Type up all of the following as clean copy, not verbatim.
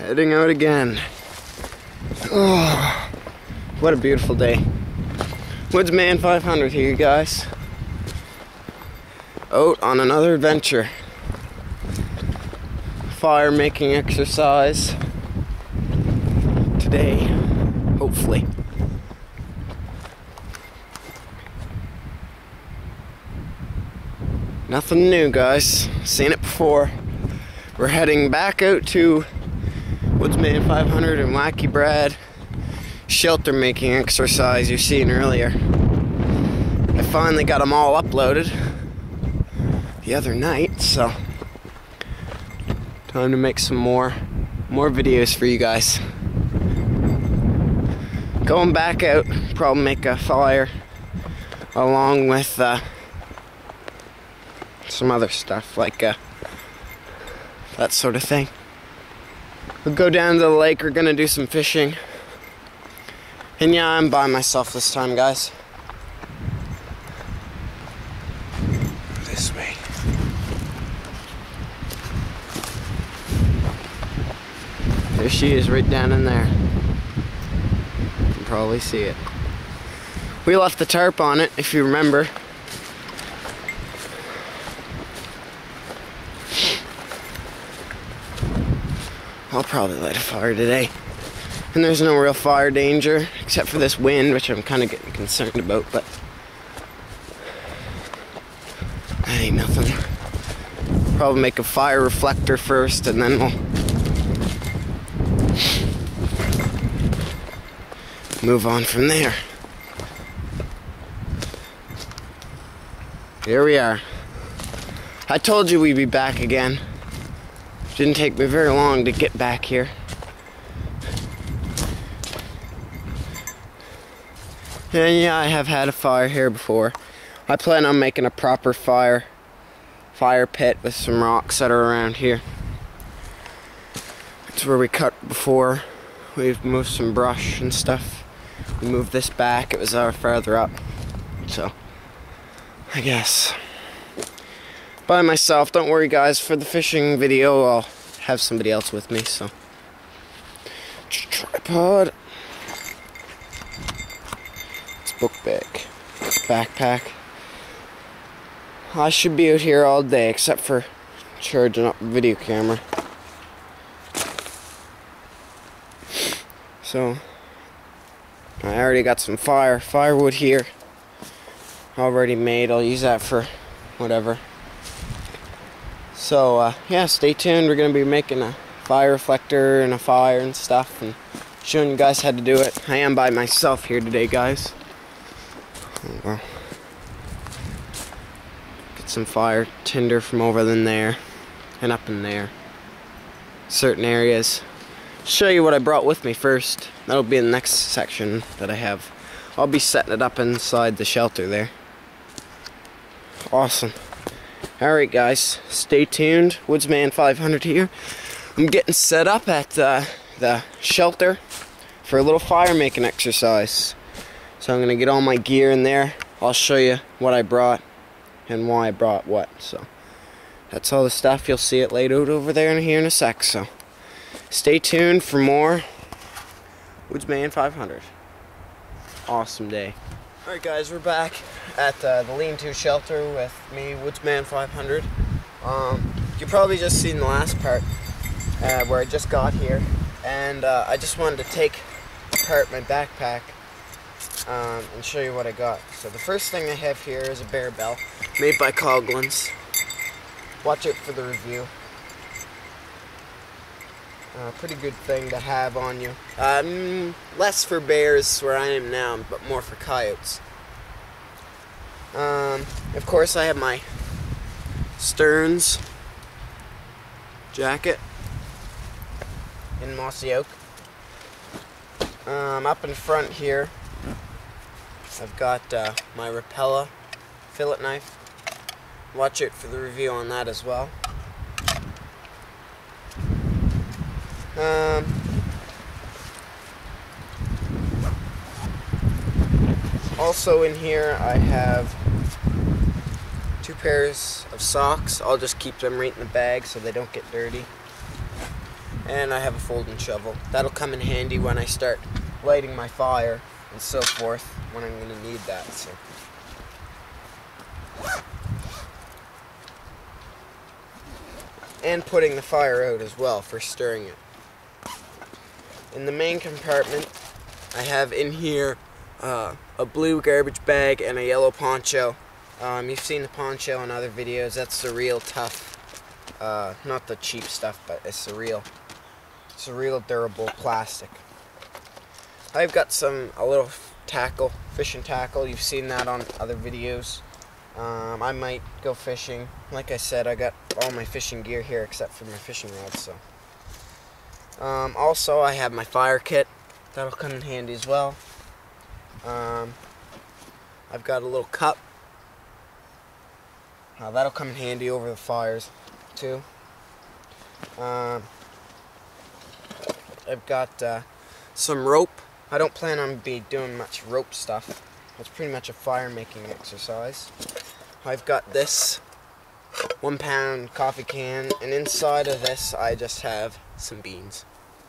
Heading out again. Oh, what a beautiful day. Woodsman 500 here, guys. Out on another adventure. Fire making exercise today, hopefully. Nothing new, guys. Seen it before. We're heading back out to Woodsman 500 and Wacky Brad shelter making exercise you've seen earlier. I finally got them all uploaded the other night, so time to make some more videos for you guys. Going back out, probably make a fire along with some other stuff like that sort of thing. We'll go down to the lake. We're gonna do some fishing. And yeah, I'm by myself this time, guys. This way. There she is, right down in there. You can probably see it. We left the tarp on it, if you remember. I'll probably light a fire today. And there's no real fire danger, except for this wind, which I'm kind of getting concerned about, but that ain't nothing. Probably make a fire reflector first, and then we'll move on from there. Here we are. I told you we'd be back again. Didn't take me very long to get back here. And yeah, I have had a fire here before. I plan on making a proper fire pit with some rocks that are around here. That's where we cut before. We've moved some brush and stuff. We moved this back. It was farther up. So, I guess. By myself. Don't worry, guys. For the fishing video, I'll have somebody else with me, so. Tripod. It's book bag. Backpack. I should be out here all day, except for charging up the video camera. So, I already got some firewood here. Already made. I'll use that for whatever. So, yeah, stay tuned. We're going to be making a fire reflector and a fire and stuff and showing you guys how to do it. I am by myself here today, guys. Oh, well. Get some fire tinder from over in there and up in there. Certain areas. Show you what I brought with me first. That'll be in the next section that I have. I'll be setting it up inside the shelter there. Awesome. Alright, guys, stay tuned. Woodsman 500 here. I'm getting set up at the shelter for a little fire making exercise. So I'm going to get all my gear in there. I'll show you what I brought and why I brought what. So that's all the stuff. You'll see it laid out over there and here in a sec. So stay tuned for more Woodsman 500. Awesome day. Alright, guys, we're back at the lean-to shelter with me, Woodsman 500. You probably just seen the last part where I just got here, and I just wanted to take apart my backpack and show you what I got. So the first thing I have here is a bear bell made by Coghlan's. Watch it for the review. Pretty good thing to have on you. Less for bears where I am now, but more for coyotes. Of course, I have my Stearns jacket in mossy oak. Up in front here, I've got my Rapala fillet knife. Watch it for the review on that as well. Also in here I have 2 pairs of socks. I'll just keep them right in the bag so they don't get dirty. And I have a folding shovel. That'll come in handy when I start lighting my fire and so forth, when I'm going to need that. So. And putting the fire out as well for stirring it. In the main compartment, I have in here a blue garbage bag and a yellow poncho. You've seen the poncho in other videos. That's the real tough, not the cheap stuff, but it's the real durable plastic. I've got a little tackle, fishing tackle. You've seen that on other videos. I might go fishing. Like I said, I got all my fishing gear here except for my fishing rods. So, also I have my fire kit. That'll come in handy as well. I've got a little cup. That'll come in handy over the fires too. I've got some rope. I don't plan on doing much rope stuff. It's pretty much a fire making exercise. I've got this 1 pound coffee can, and inside of this I just have some beans,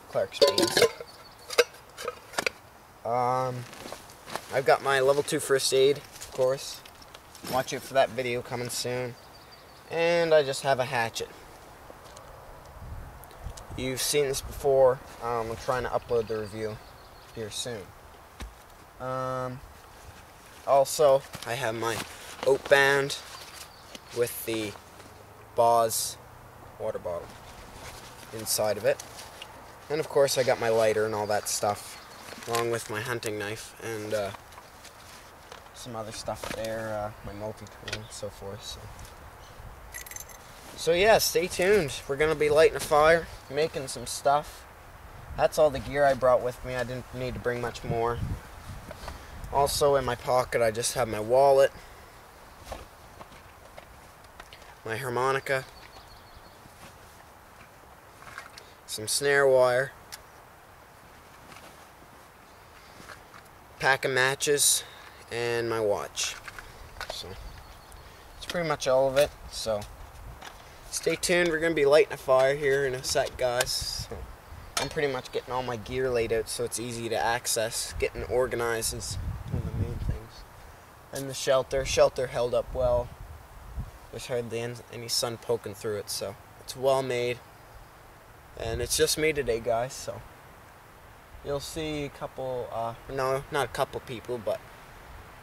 Clark's beans. I've got my level 2 first aid, of course. Watch out for that video coming soon. And I just have a hatchet. You've seen this before. I'm trying to upload the review here soon. Also, I have my oat band with the Boz water bottle inside of it. And of course I got my lighter and all that stuff, along with my hunting knife and some other stuff there, my multi-tool and so forth. So yeah, stay tuned. We're going to be lighting a fire, making some stuff. That's all the gear I brought with me. I didn't need to bring much more. Also in my pocket I just have my wallet, my harmonica, some snare wire, pack of matches, and my watch. So it's pretty much all of it. So stay tuned. We're going to be lighting a fire here in a sec, guys. So I'm pretty much getting all my gear laid out so it's easy to access. Getting organized is one of the main things. And the shelter held up well. There's hardly any sun poking through it, so it's well made. And it's just me today, guys, so you'll see a couple, no, not a couple people, but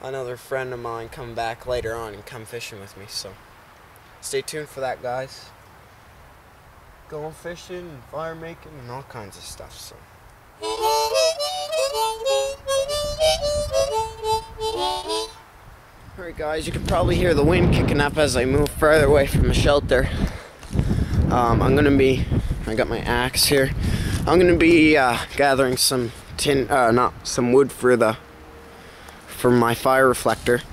another friend of mine come back later on and come fishing with me, so stay tuned for that, guys. Going fishing and fire making and all kinds of stuff, so. Alright guys, you can probably hear the wind kicking up as I move further away from the shelter. I got my axe here. I'm gonna be gathering some some wood for my fire reflector.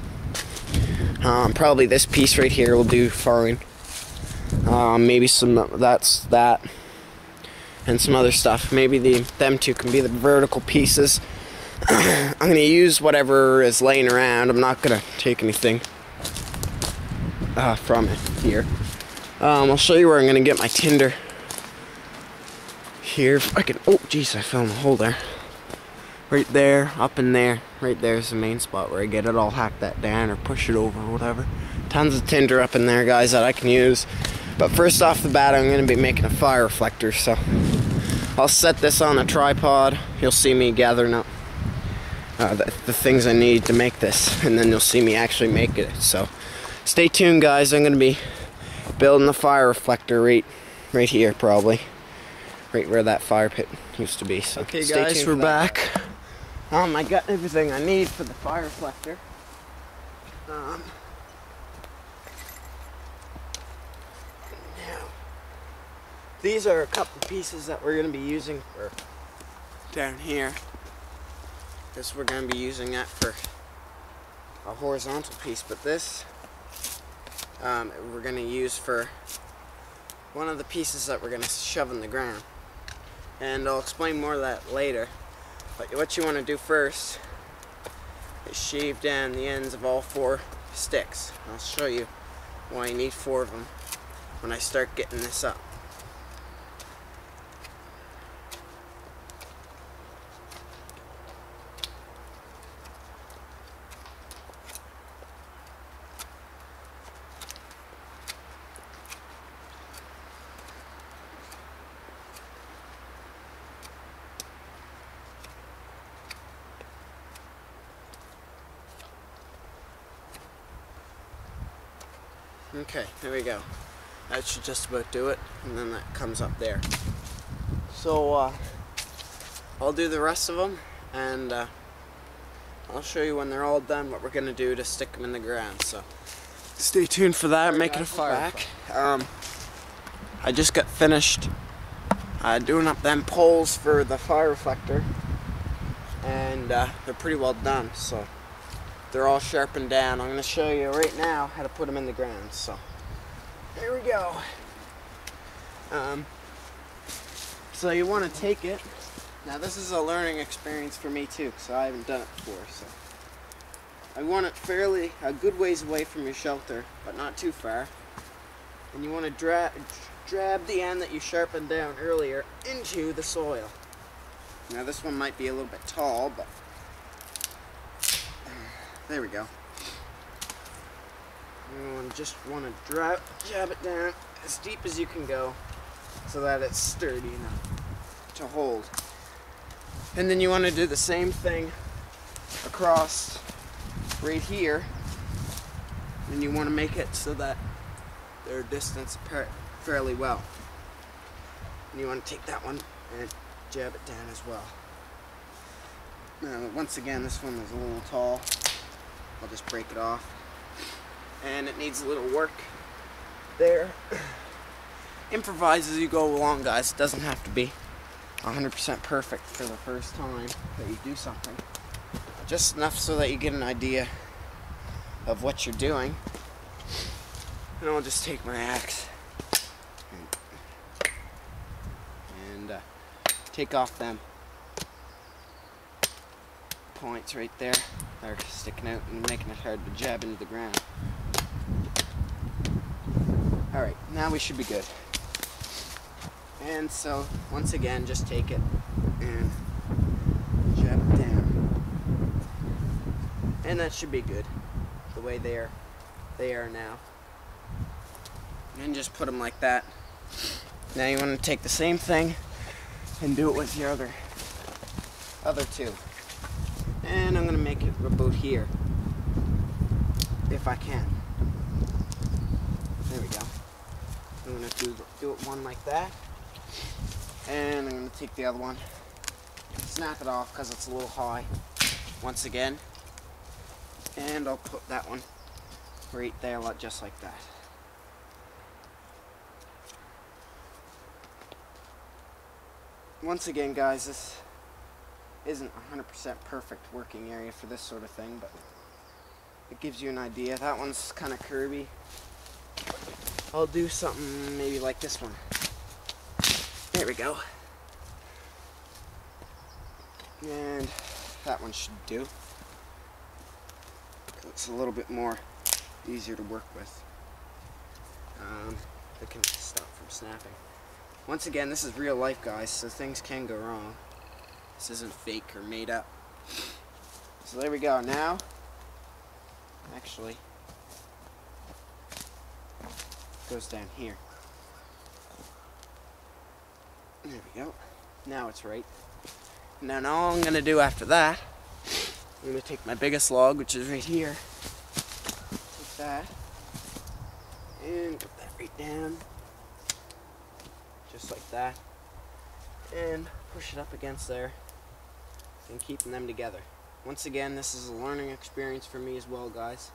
Probably this piece right here will do fine. Maybe that and some other stuff. Maybe them two can be the vertical pieces. I'm going to use whatever is laying around. I'm not going to take anything from it here. I'll show you where I'm going to get my tinder. Here, if I can. Oh, jeez, I fell in the hole there. Right there, up in there. Right there is the main spot where I get it. I'll hack that down or push it over or whatever. Tons of tinder up in there, guys, that I can use. But first off the bat, I'm going to be making a fire reflector. So I'll set this on a tripod. You'll see me gathering up the things I need to make this, and then you'll see me actually make it. So stay tuned, guys. I'm going to be building the fire reflector right here, probably. Right where that fire pit used to be. So okay, guys, we're back. I got everything I need for the fire reflector. Now, these are a couple pieces that we're going to be using for down here. This we're going to be using that for a horizontal piece, but this we're going to use for one of the pieces that we're going to shove in the ground. And I'll explain more of that later. But what you want to do first is shave down the ends of all 4 sticks. I'll show you why you need 4 of them when I start getting this up. Okay, there we go. That should just about do it, and then that comes up there. So I'll do the rest of them, and I'll show you when they're all done what we're gonna do to stick them in the ground. So stay tuned for that. Making a fire back. I just got finished doing up them poles for the fire reflector, and they're pretty well done. So they're all sharpened down. I'm gonna show you right now how to put them in the ground. So here we go. So you want to take it. Now this is a learning experience for me too, because I haven't done it before. So I want it fairly a good ways away from your shelter, but not too far. And you want to drab the end that you sharpened down earlier into the soil. Now this one might be a little bit tall, but there we go. You just want to jab it down as deep as you can go, so that it's sturdy enough to hold. And then you want to do the same thing across right here, and you want to make it so that they're distanced fairly well. And you want to take that one and jab it down as well. Now once again, this one is a little tall. I'll just break it off, and it needs a little work there. Improvise as you go along, guys. It doesn't have to be 100% perfect for the first time that you do something. Just enough so that you get an idea of what you're doing. And I'll just take my axe and take off them points right there. They're sticking out and making it hard to jab into the ground. Alright, now we should be good. And so, once again, just take it and jab it down. And that should be good, the way they are now. And just put them like that. Now you want to take the same thing and do it with your other two. And I'm going to make it about here, if I can. There we go. I'm going to do it one like that. And I'm going to take the other one, snap it off because it's a little high, once again. And I'll put that one right there, just like that. Once again, guys, this isn't 100% perfect working area for this sort of thing, but it gives you an idea. That one's kind of curvy. I'll do something maybe like this one. There we go. And that one should do. It's a little bit more easier to work with. It can stop from snapping. Once again, this is real life, guys, so things can go wrong. This isn't fake or made up. So there we go. Now, actually, it goes down here. There we go. Now it's right. Now all I'm going to do after that, I'm going to take my biggest log, which is right here. Take that and put that right down. Just like that. And push it up against there and keeping them together. Once again, this is a learning experience for me as well, guys.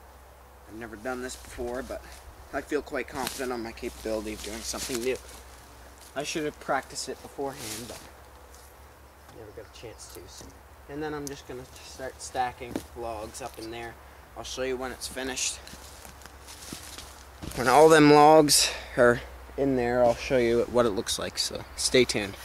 I've never done this before, but I feel quite confident on my capability of doing something new. I should have practiced it beforehand, but never got a chance to. So. And then I'm just going to start stacking logs up in there. I'll show you when it's finished. When all them logs are in there, I'll show you what it looks like, so stay tuned.